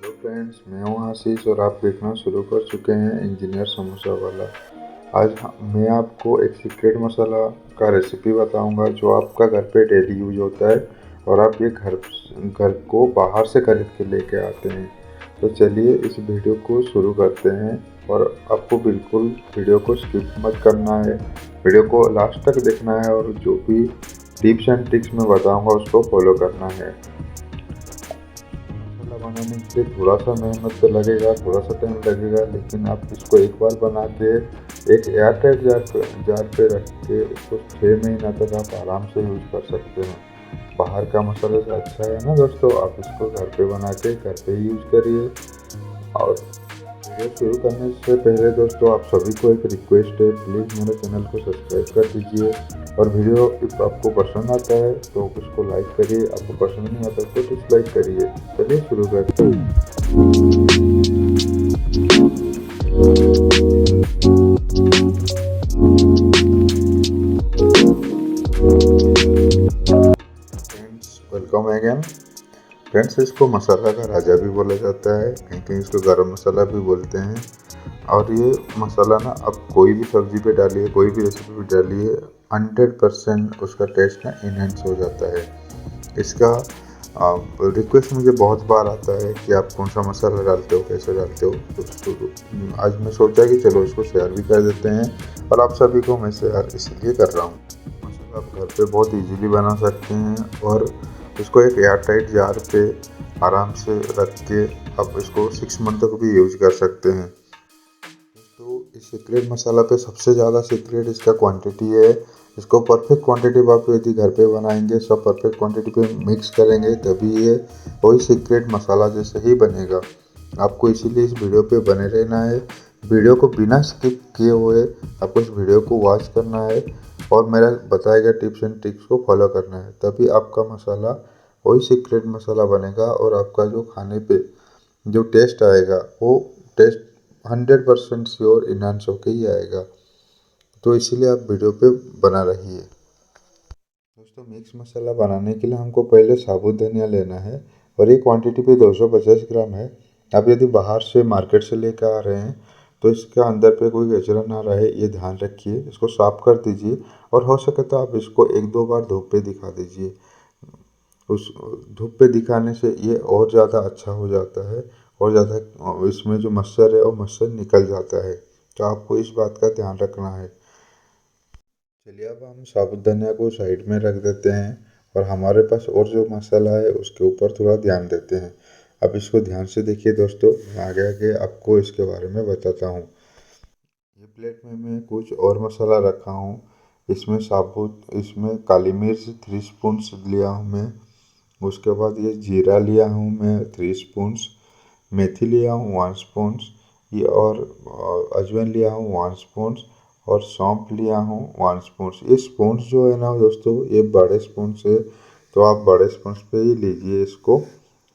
Hello friends, मैं हूँ आशीष और आप देखना शुरू कर चुके हैं इंजीनियर समोसा वाला। मैं आपको एक सीक्रेट मसाला का रेसिपी बताऊंगा जो आपका घर पे डेली यूज होता है और आप ये घर घर को बाहर से खरीद के लेके आते हैं। तो चलिए इस वीडियो को शुरू करते हैं और आपको बिल्कुल वीडियो को स्किप मत करना है, वीडियो को लास्ट तक देखना है और जो भी टिप्स एंड ट्रिक्स मैं बताऊंगा उसको फॉलो करना है। मसाला बनाने के लिए थोड़ा सा मेहनत तो लगेगा, थोड़ा सा टाइम लगेगा, लेकिन आप इसको एक बार बना के एक एयर टाइट जार पे रख के इसको 6 महीना तक आप आराम से यूज कर सकते हैं। बाहर का मसाले से अच्छा है ना दोस्तों, आप इसको घर पे बना के घर पे यूज करिए। और वीडियो शुरू करने से पहले दोस्तों आप सभी को एक रिक्वेस्ट है, प्लीज़ मेरे चैनल को सब्सक्राइब कर दीजिए और वीडियो if आपको पसंद आता है तो उसको लाइक करिए, आपको पसंद नहीं आता तो डिसलाइक करिए। चलिए शुरू करते हैं। Friends, welcome again. फ्रेंड्स, इसको मसाला का राजा भी बोला जाता है, कहीं कहीं इसको गरम मसाला भी बोलते हैं। और ये मसाला ना आप कोई भी सब्जी पे डालिए, कोई भी रेसिपी पे डालिए, 100% उसका टेस्ट ना इनहेंस हो जाता है। इसका रिक्वेस्ट मुझे बहुत बार आता है कि आप कौन सा मसाला डालते हो, कैसे डालते हो। तो आज मैं सोचा कि चलो इसको शेयर भी कर देते हैं और आप सभी को मैं शेयर इसलिए कर रहा हूँ। मसाला आप घर पे बहुत इजीली बना सकते हैं और इसको एक एयर टाइट जार पे आराम से रख के आप इसको 6 मंथ तक भी यूज कर सकते हैं। तो इस सीक्रेट मसाला पे सबसे ज़्यादा सीक्रेट इसका क्वांटिटी है। इसको परफेक्ट क्वांटिटी आप यदि घर पे बनाएंगे, सब परफेक्ट क्वांटिटी पे मिक्स करेंगे, तभी ये वही सीक्रेट मसाला जैसे ही बनेगा। आपको इसीलिए इस वीडियो पे बने रहना है। वीडियो को बिना स्किप किए हुए आपको इस वीडियो को वॉच करना है और मेरा बताए गए टिप्स एंड ट्रिक्स को फॉलो करना है, तभी आपका मसाला वही सीक्रेट मसाला बनेगा और आपका जो खाने पे जो टेस्ट आएगा वो टेस्ट 100% श्योर इन्हांस होके ही आएगा। तो इसीलिए आप वीडियो पे बना रहिए। दोस्तों, मिक्स मसाला बनाने के लिए हमको पहले साबुत धनिया लेना है और ये क्वांटिटी पे 250 ग्राम है। आप यदि बाहर से मार्केट से लेकर आ रहे हैं तो इसके अंदर पे कोई कचरा ना रहे, ये ध्यान रखिए। इसको साफ कर दीजिए और हो सके तो आप इसको 1-2 बार धूप पे दिखा दीजिए। उस धूप पे दिखाने से ये और ज़्यादा अच्छा हो जाता है और ज़्यादा इसमें जो मच्छर है वो मच्छर निकल जाता है। तो आपको इस बात का ध्यान रखना है। चलिए अब हम साबुत धनिया को साइड में रख देते हैं और हमारे पास और जो मसाला है उसके ऊपर थोड़ा ध्यान देते हैं। अब इसको ध्यान से देखिए दोस्तों, मैं आगे आगे आपको इसके बारे में बताता हूँ। ये प्लेट में मैं कुछ और मसाला रखा हूँ। इसमें काली मिर्च 3 स्पून लिया हूँ मैं। उसके बाद ये जीरा लिया हूँ मैं 3 स्पून, मेथी लिया हूँ 1 स्पून, ये और अजवाइन लिया हूँ 1 स्पून और सौंफ लिया हूँ 1 स्पून। ये स्पून जो है ना दोस्तों, ये बड़े स्पून से, तो आप बड़े स्पून पे ही लीजिए इसको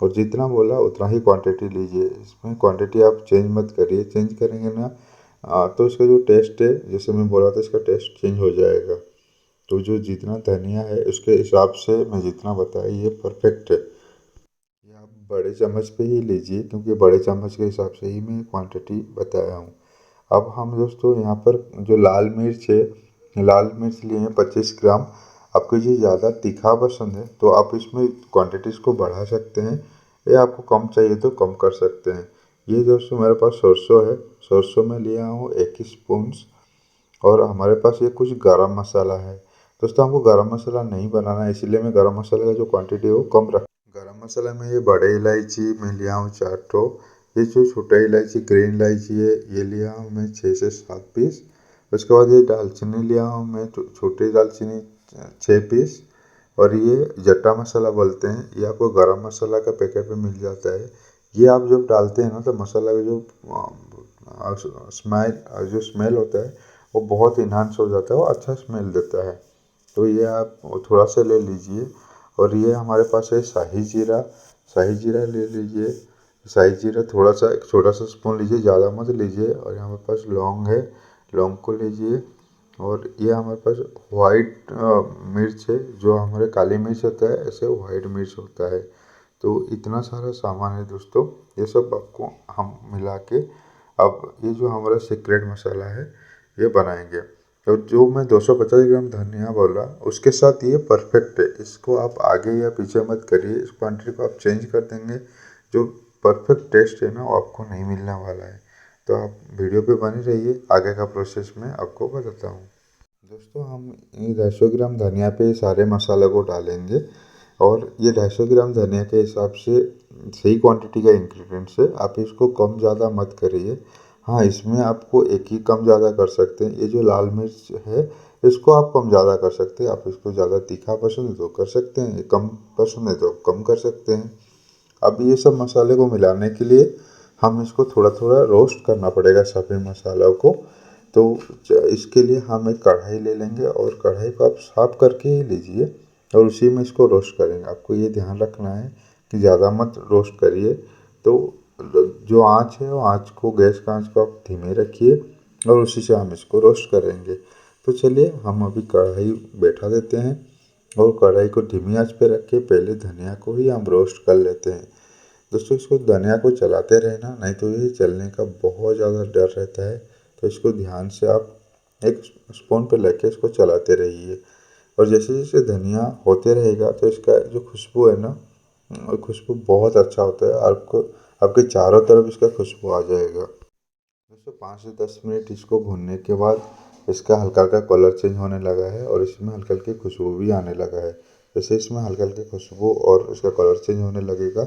और जितना बोला उतना ही क्वांटिटी लीजिए। इसमें क्वांटिटी आप चेंज मत करिए, चेंज करेंगे ना तो इसका जो टेस्ट है, जैसे मैं बोला था, इसका टेस्ट चेंज हो जाएगा। तो जो जितना धनिया है उसके हिसाब से मैं जितना बताया ये परफेक्ट है। ये आप बड़े चम्मच पे ही लीजिए क्योंकि बड़े चम्मच के हिसाब से ही मैं क्वांटिटी बताया हूँ। अब हम दोस्तों यहाँ पर जो लाल मिर्च है, लाल मिर्च लिए हैं 25 ग्राम। आपको ये ज़्यादा तीखा पसंद है तो आप इसमें क्वांटिटीज़ को बढ़ा सकते हैं, या आपको कम चाहिए तो कम कर सकते हैं। ये दोस्तों मेरे पास सरसों है, सरसों में लिया हूँ 1 स्पून। और हमारे पास ये कुछ गरम मसाला है। दोस्तों, हमको गरम मसाला नहीं बनाना है, इसीलिए मैं गरम मसाले का जो क्वांटिटी है वो कम रख। गरम मसाला में ये बड़े इलायची मैं लिया हूँ 4 ठो। ये जो छोटा इलायची ग्रीन इलायची है ये लिया हूँ मैं 6 से 7 पीस। उसके बाद ये दालचीनी लिया हूँ मैं छोटी दालचीनी 6 पीस। और ये जट्टा मसाला बोलते हैं, ये आपको गरम मसाला का पैकेट में मिल जाता है। ये आप जब डालते हैं ना तो मसाला का जो स्मेल होता है वो बहुत इन्हांस हो जाता है, वो अच्छा स्मेल देता है। तो ये आप थोड़ा सा ले लीजिए। और ये हमारे पास है शाही जीरा, शाही जीरा ले लीजिए। शाही जीरा थोड़ा सा, एक छोटा सा स्पून लीजिए, ज़्यादा मत लीजिए। और यहाँ हमारे पास लौंग है, लौंग को लीजिए। और ये हमारे पास वाइट मिर्च है, जो हमारे काली मिर्च होता है ऐसे वाइट मिर्च होता है। तो इतना सारा सामान है दोस्तों, ये सब आपको हम मिला के अब ये जो हमारा सीक्रेट मसाला है ये बनाएंगे। और जो मैं 250 ग्राम धनिया बोला उसके साथ ये परफेक्ट है, इसको आप आगे या पीछे मत करिए, इस क्वांटिटी को आप चेंज कर देंगे, जो परफेक्ट टेस्ट है ना वो आपको नहीं मिलने वाला है। तो आप वीडियो पे बने रहिए, आगे का प्रोसेस मैं आपको बताता हूँ। दोस्तों हम ये 250 ग्राम धनिया पे सारे मसाला को डालेंगे, और ये 250 ग्राम धनिया के हिसाब से सही क्वांटिटी का इंग्रेडिएंट्स है, आप इसको कम ज़्यादा मत करिए। हाँ, इसमें आपको एक ही कम ज़्यादा कर सकते हैं, ये जो लाल मिर्च है इसको आप कम ज़्यादा कर सकते हैं, आप इसको ज़्यादा तीखा पसंद है तो कर सकते हैं, कम पसंद है तो कम कर सकते हैं। अब ये सब मसाले को मिलाने के लिए हम इसको थोड़ा थोड़ा रोस्ट करना पड़ेगा सभी मसालों को। तो इसके लिए हम एक कढ़ाई ले लेंगे, और कढ़ाई को आप साफ करके ही लीजिए और उसी में इसको रोस्ट करेंगे। आपको ये ध्यान रखना है कि ज़्यादा मत रोस्ट करिए। तो जो आँच है वो आँच को, गैस का आँच को आप धीमे रखिए और उसी से हम इसको रोस्ट करेंगे। तो चलिए हम अभी कढ़ाई बैठा देते हैं और कढ़ाई को धीमी आंच पे रख के पहले धनिया को ही हम रोस्ट कर लेते हैं। दोस्तों इसको धनिया को चलाते रहना, नहीं तो ये जलने का बहुत ज़्यादा डर रहता है। तो इसको ध्यान से आप एक स्पून पे लेके इसको चलाते रहिए, और जैसे जैसे धनिया होते रहेगा तो इसका जो खुशबू है ना, खुशबू बहुत अच्छा होता है, आपको आपके चारों तरफ इसका खुशबू आ जाएगा। दोस्तों 5 से 10 मिनट इसको भूनने के बाद इसका हल्का हल्का कलर चेंज होने लगा है और इसमें हल्का हल्की खुशबू भी आने लगा है। जैसे इसमें हल्का हल्की खुशबू और इसका कलर चेंज होने लगेगा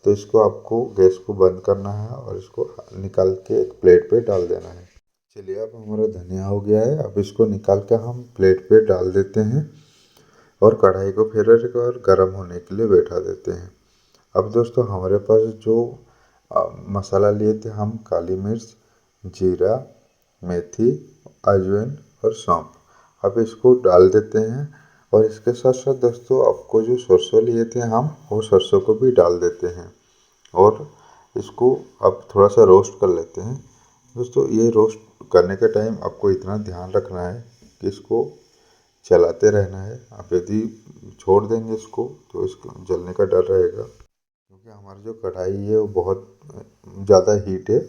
तो इसको आपको गैस को बंद करना है और इसको निकाल के एक प्लेट पे डाल देना है। चलिए अब हमारा धनिया हो गया है, अब इसको निकाल के हम प्लेट पे डाल देते हैं और कढ़ाई को फिर एक बार गर्म होने के लिए बैठा देते हैं। अब दोस्तों हमारे पास जो मसाला लिए थे हम, काली मिर्च, जीरा, मेथी, अजवाइन और सौंफ, अब इसको डाल देते हैं। और इसके साथ साथ दोस्तों आपको जो सरसों लिए थे हम, वो सरसों को भी डाल देते हैं और इसको अब थोड़ा सा रोस्ट कर लेते हैं। दोस्तों ये रोस्ट करने के टाइम आपको इतना ध्यान रखना है कि इसको चलाते रहना है। आप यदि छोड़ देंगे इसको तो इसको जलने का डर रहेगा, क्योंकि हमारी जो कढ़ाई है वो बहुत ज़्यादा हीट है,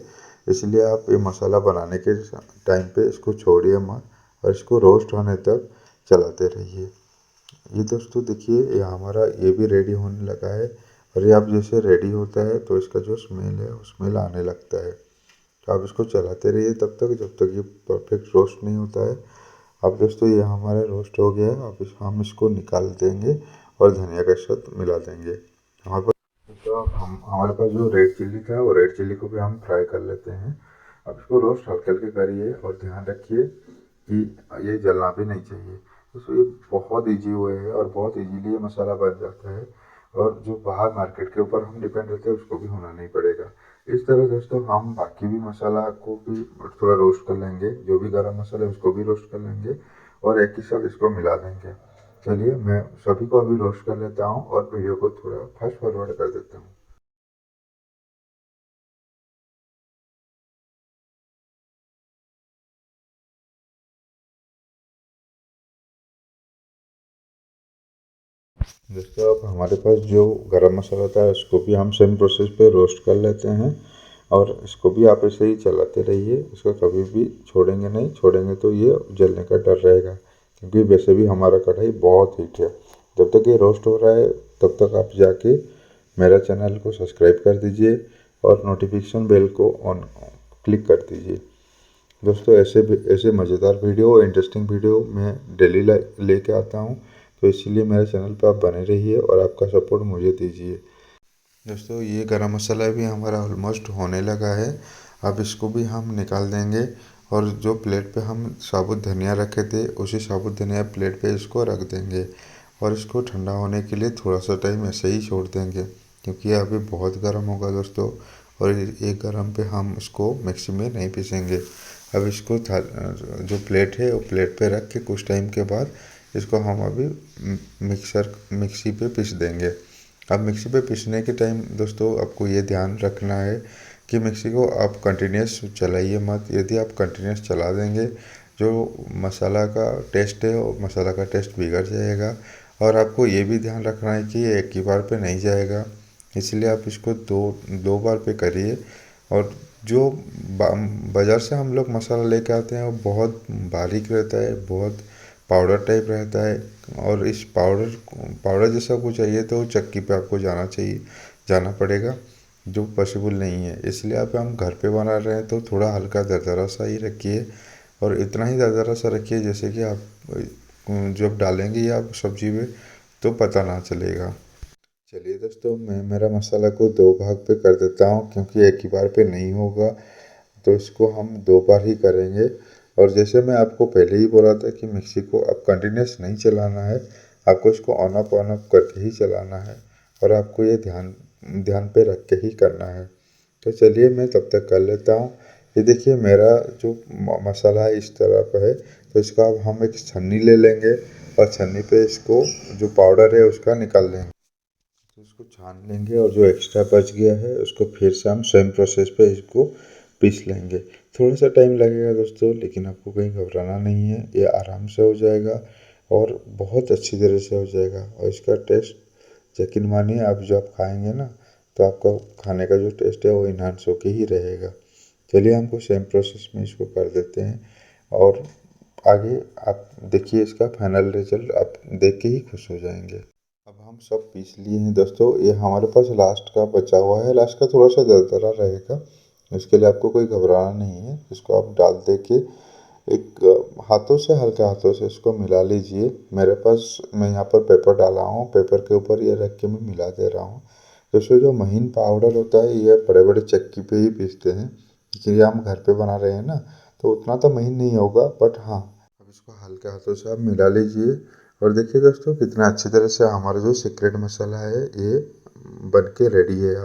इसलिए आप ये मसाला बनाने के टाइम पे इसको छोड़िए मत और इसको रोस्ट होने तक चलाते रहिए। ये दोस्तों देखिए ये हमारा ये भी रेडी होने लगा है, और ये अब जैसे रेडी होता है तो इसका जो स्मेल है वो स्मेल आने लगता है। तो आप इसको चलाते रहिए तब तक जब तक ये परफेक्ट रोस्ट नहीं होता है। अब दोस्तों ये हमारा रोस्ट हो गया है, अब हम इसको निकाल देंगे और धनिया के साथ मिला देंगे। हमारे पास तो हम हमारे पास जो रेड चिल्ली था वो रेड चिल्ली को भी हम फ्राई कर लेते हैं। अब इसको रोस्ट हल्के हल्के करिए और ध्यान रखिए कि ये जलना भी नहीं चाहिए। तो ये बहुत ईजी वे है और बहुत ईजीली ये मसाला बन जाता है, और जो बाहर मार्केट के ऊपर हम डिपेंड रहते हैं उसको भी होना नहीं पड़ेगा। इस तरह दोस्तों हम बाकी भी मसाला को भी थोड़ा रोस्ट कर लेंगे, जो भी गरम मसाला है उसको भी रोस्ट कर लेंगे और एक ही साथ इसको मिला देंगे। चलिए मैं सभी को अभी रोस्ट कर लेता हूँ और वीडियो को थोड़ा फास्ट फॉरवर्ड कर देता हूँ। दोस्तों अब हमारे पास जो गरम मसाला था उसको भी हम सेम प्रोसेस पे रोस्ट कर लेते हैं, और इसको भी आप ऐसे ही चलाते रहिए, इसको कभी भी छोड़ेंगे नहीं, छोड़ेंगे तो ये जलने का डर रहेगा, क्योंकि वैसे भी हमारा कढ़ाई बहुत हीट है। जब तक ये रोस्ट हो रहा है तब तक आप जाके मेरा चैनल को सब्सक्राइब कर दीजिए और नोटिफिकेशन बेल को ऑन क्लिक कर दीजिए। दोस्तों ऐसे मज़ेदार वीडियो, इंटरेस्टिंग वीडियो मैं डेली लेके आता हूँ, तो इसीलिए मेरे चैनल पर आप बने रहिए और आपका सपोर्ट मुझे दीजिए। दोस्तों ये गरम मसाला भी हमारा ऑलमोस्ट होने लगा है, अब इसको भी हम निकाल देंगे और जो प्लेट पे हम साबुत धनिया रखे थे उसी साबुत धनिया प्लेट पे इसको रख देंगे और इसको ठंडा होने के लिए थोड़ा सा टाइम ऐसे ही छोड़ देंगे, क्योंकि ये अभी बहुत गर्म होगा दोस्तों, और ये गर्म पे हम इसको मिक्सी में नहीं पीसेंगे। अब इसको जो प्लेट है वो प्लेट पे रख के कुछ टाइम के बाद इसको हम अभी मिक्सी पे पीस देंगे। अब मिक्सी पे पीसने के टाइम दोस्तों आपको ये ध्यान रखना है कि मिक्सी को आप कंटिन्यूस चलाइए मत, यदि आप कंटिन्यूस चला देंगे जो मसाला का टेस्ट है वो मसाला का टेस्ट बिगड़ जाएगा। और आपको ये भी ध्यान रखना है कि ये एक ही बार पे नहीं जाएगा, इसलिए आप इसको दो दो बार पे करिए। और जो बाज़ार से हम लोग मसाला लेके आते हैं वो बहुत बारीक रहता है, बहुत पाउडर टाइप रहता है। और इस पाउडर पाउडर जैसा कुछ चाहिए तो चक्की पे आपको जाना पड़ेगा, जो पॉसिबल नहीं है। इसलिए आप हम घर पे बना रहे हैं तो थोड़ा हल्का दरदरा सा ही रखिए, और इतना ही दरदरा सा रखिए जैसे कि आप जब डालेंगे या आप सब्जी में तो पता ना चलेगा। चलिए दोस्तों, मैं मेरा मसाला को दो भाग पे कर देता हूँ, क्योंकि एक ही बार पे नहीं होगा, तो इसको हम दो बार ही करेंगे। और जैसे मैं आपको पहले ही बोला था कि मिक्सी को अब कंटिन्यूस नहीं चलाना है, आपको इसको ऑन ऑफ करके ही चलाना है, और आपको ये ध्यान ध्यान पे रख के ही करना है। तो चलिए मैं तब तक कर लेता हूँ। ये देखिए मेरा जो मसाला है इस तरह का है, तो इसका अब हम एक छन्नी ले लेंगे, और छन्नी पे इसको जो पाउडर है उसका निकाल लेंगे। तो इसको छान लेंगे, और जो एक्स्ट्रा बच गया है उसको फिर से हम सेम प्रोसेस पे इसको पीस लेंगे। थोड़ा सा टाइम लगेगा दोस्तों, लेकिन आपको कहीं घबराना नहीं है, ये आराम से हो जाएगा और बहुत अच्छी तरह से हो जाएगा। और इसका टेस्ट यकीन मानिए, आप खाएंगे ना, तो आपका खाने का जो टेस्ट है वो इन्हांस होके ही रहेगा। चलिए हमको सेम प्रोसेस में इसको कर देते हैं, और आगे आप देखिए इसका फाइनल रिजल्ट आप देख के ही खुश हो जाएंगे। अब हम सब पीस लिए हैं दोस्तों, ये हमारे पास लास्ट का बचा हुआ है। लास्ट का थोड़ा सा दरदरा रहेगा, इसके लिए आपको कोई घबराना नहीं है। इसको आप डाल दे के एक हाथों से, हल्के हाथों से इसको मिला लीजिए। मेरे पास, मैं यहाँ पर पेपर डाला हूँ, पेपर के ऊपर ये रख के मैं मिला दे रहा हूँ। दोस्तों जो महीन पाउडर होता है ये बड़े बड़े चक्की पे ही पीसते हैं, इसलिए हम घर पे बना रहे हैं ना, तो उतना तो महीन नहीं होगा, बट हाँ। अब इसको हल्के हाथों से आप मिला लीजिए, और देखिए दोस्तों कितना अच्छी तरह से हमारा जो सीक्रेट मसाला है ये बन के रेडी है।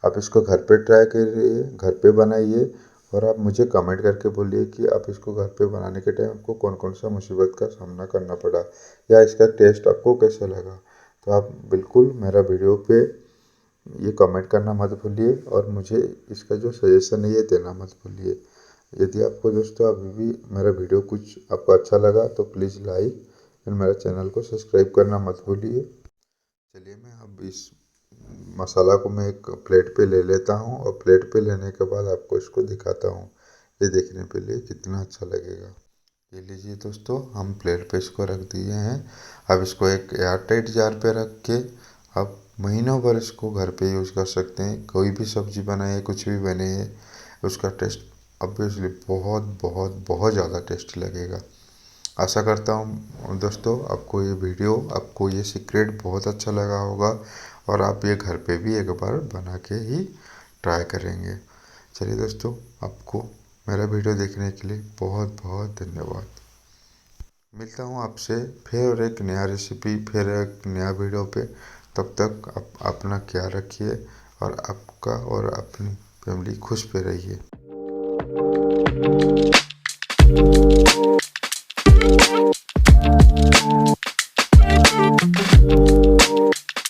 आप इसको घर पे ट्राई करिए, घर पे बनाइए, और आप मुझे कमेंट करके बोलिए कि आप इसको घर पे बनाने के टाइम आपको कौन कौन सा मुसीबत का सामना करना पड़ा, या इसका टेस्ट आपको कैसा लगा। तो आप बिल्कुल मेरा वीडियो पे ये कमेंट करना मत भूलिए, और मुझे इसका जो सजेशन है ये देना मत भूलिए। यदि आपको दोस्तों अभी भी मेरा वीडियो कुछ आपको अच्छा लगा तो प्लीज़ लाइक, फिर मेरे चैनल को सब्सक्राइब करना मत भूलिए। चलिए मैं अब इस मसाला को मैं एक प्लेट पे ले लेता हूँ, और प्लेट पे लेने के बाद आपको इसको दिखाता हूँ, ये देखने के लिए कितना अच्छा लगेगा। ये लीजिए दोस्तों, हम प्लेट पे इसको रख दिए हैं। अब इसको एक एयर टाइट जार पे रख के आप महीनों भर इसको घर पे यूज़ कर सकते हैं। कोई भी सब्जी बनाए, कुछ भी बने, उसका टेस्ट ऑब्वियसली बहुत बहुत बहुत ज़्यादा टेस्टी लगेगा। आशा करता हूँ दोस्तों आपको ये वीडियो, आपको ये सीक्रेट बहुत अच्छा लगा होगा, और आप ये घर पे भी एक बार बना के ही ट्राई करेंगे। चलिए दोस्तों, आपको मेरा वीडियो देखने के लिए बहुत बहुत धन्यवाद। मिलता हूँ आपसे फिर एक नया रेसिपी, फिर एक नया वीडियो पे। तब तक आप अपना ख्याल रखिए, और आपका और अपनी फैमिली खुश पे रहिए।